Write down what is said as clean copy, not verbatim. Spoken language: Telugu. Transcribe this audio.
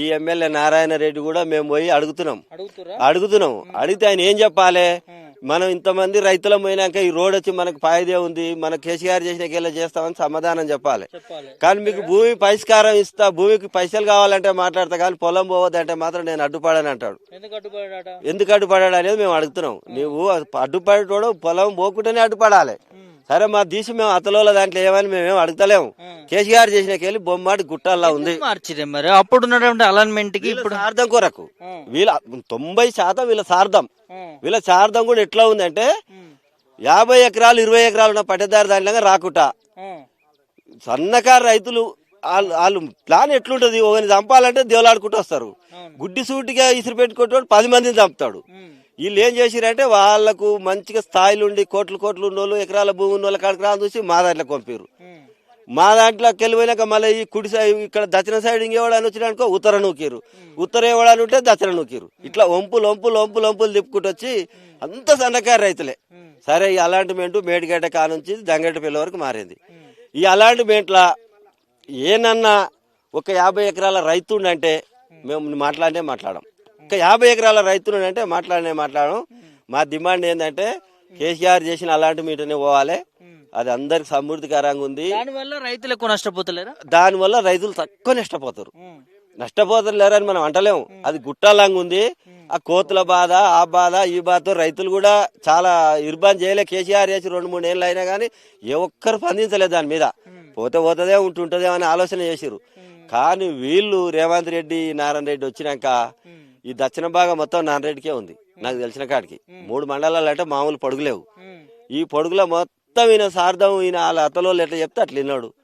ఈ ఎమ్మెల్యే నారాయణ రెడ్డి కూడా మేము పోయి అడుగుతున్నాం. అడిగితే ఆయన ఏం చెప్పాలి? మనం ఇంతమంది రైతులం పోయినాక ఈ రోడ్ వచ్చి మనకు ఫాయిదే ఉంది, మన కేసీఆర్ చేసినకెళ్ళ చేస్తామని సమాధానం చెప్పాలి. కానీ మీకు భూమి పరిష్కారం ఇస్తా, భూమికి పైసలు కావాలంటే మాట్లాడతా, కానీ పొలం పోవద్దంటే మాత్రం నేను అడ్డుపడని అంటాడు. ఎందుకు అడ్డుపడాడు అనేది మేము అడుగుతున్నాం. నువ్వు అడ్డుపడేటోడు పొలం పోకుండానే అడ్డుపడాలి. సరే మా తీసి మేము అతలోల దాంట్లో ఏమని మేమేం అడుగుతలేము. కేసీఆర్ చేసినకెళ్ళి బొమ్మాటి గుట్టల్లా ఉంది. మరి అప్పుడు ఉన్నటువంటి అలైన్మెంట్ కి ఇప్పుడు సార్థం కొరకు వీళ్ళ 90% వీళ్ళ సార్థం. వీళ్ళ సార్థం కూడా ఎట్లా ఉందంటే 50 ఎకరాలు 20 ఎకరాలు ఉన్న పట్టేదారు దాంట్లో రాకుట సన్నకారు రైతులు వాళ్ళు ప్లాన్ ఎట్లుంటది? ఒకరిని చంపాలంటే దేవులాడుకుంటూ వస్తారు. గుడ్డి సూటిగా ఇసురు పెట్టుకుంటాడు 10 మందిని చంపుతాడు. వీళ్ళు ఏం చేసిరంటే వాళ్ళకు మంచిగా స్థాయిలు ఉండి కోట్లు ఉన్నోళ్ళు, ఎకరాల భూమి ఉన్న వాళ్ళ కాడికి రాని చూసి మా దాంట్లోకి పంపారు. మా దాంట్లోకి వెళ్ళిపోయినాక మళ్ళీ ఈ కుడి సైడ్ ఇక్కడ దక్షిణ సైడ్ ఇంకేవాడని వచ్చినానుకో ఉత్తర నూకిరు, ఉత్తర ఏవాడని ఉంటే దక్షిణ నూకిరు. ఇట్లా వంపులు తిప్పుకుంటూ వచ్చి అంత సన్నకారు రైతులే. సరే ఈ అలాంటిమెంటు మేడిగడ్డ కానుంచి దంగెట్టపల్లి వరకు మారింది. ఈ అలాంటిమెంట్ల ఏనన్నా ఒక 50 ఎకరాల రైతుండంటే మేము మాట్లాడడం. ఒక 50 ఎకరాల రైతులు అంటే మాట్లాడడం. మా డిమాండ్ ఏంటంటే కేసీఆర్ చేసిన అలాంటి మీటనే పోవాలి. అది అందరికి సమృద్ధికరంగా ఉంది. దానివల్ల రైతులు ఎక్కువ నష్టపోతలేరా? దానివల్ల రైతులు తక్కువ నష్టపోతలేరని మనం అంటలేము. అది గుట్టాలంగా ఉంది. ఆ కోతుల బాధ, ఆ బాధ, ఈ బాధతో రైతులు కూడా చాలా ఇబ్బంది చేయలే. కేసీఆర్ చేసి 2-3 ఏళ్ళు అయినా కానీ ఏ ఒక్కరు స్పందించలేదు దాని మీద. పోతే ఉంటుంటదే అని ఆలోచన చేసిరు. కానీ వీళ్ళు రేవంత్ రెడ్డి, నారాయణ రెడ్డి వచ్చినాక ఈ దక్షిణ భాగం మొత్తం నారాయణ రెడ్డికే ఉంది. నాకు తెలిసిన కాడికి 3 మండలాలు అంటే మామూలు పొడుగులేవు. ఈ పొడుగులో మొత్తం ఈయన సార్థం, ఈయన వాళ్ళ అత్తలో ఎట్లా చెప్తే అట్లా విన్నాడు.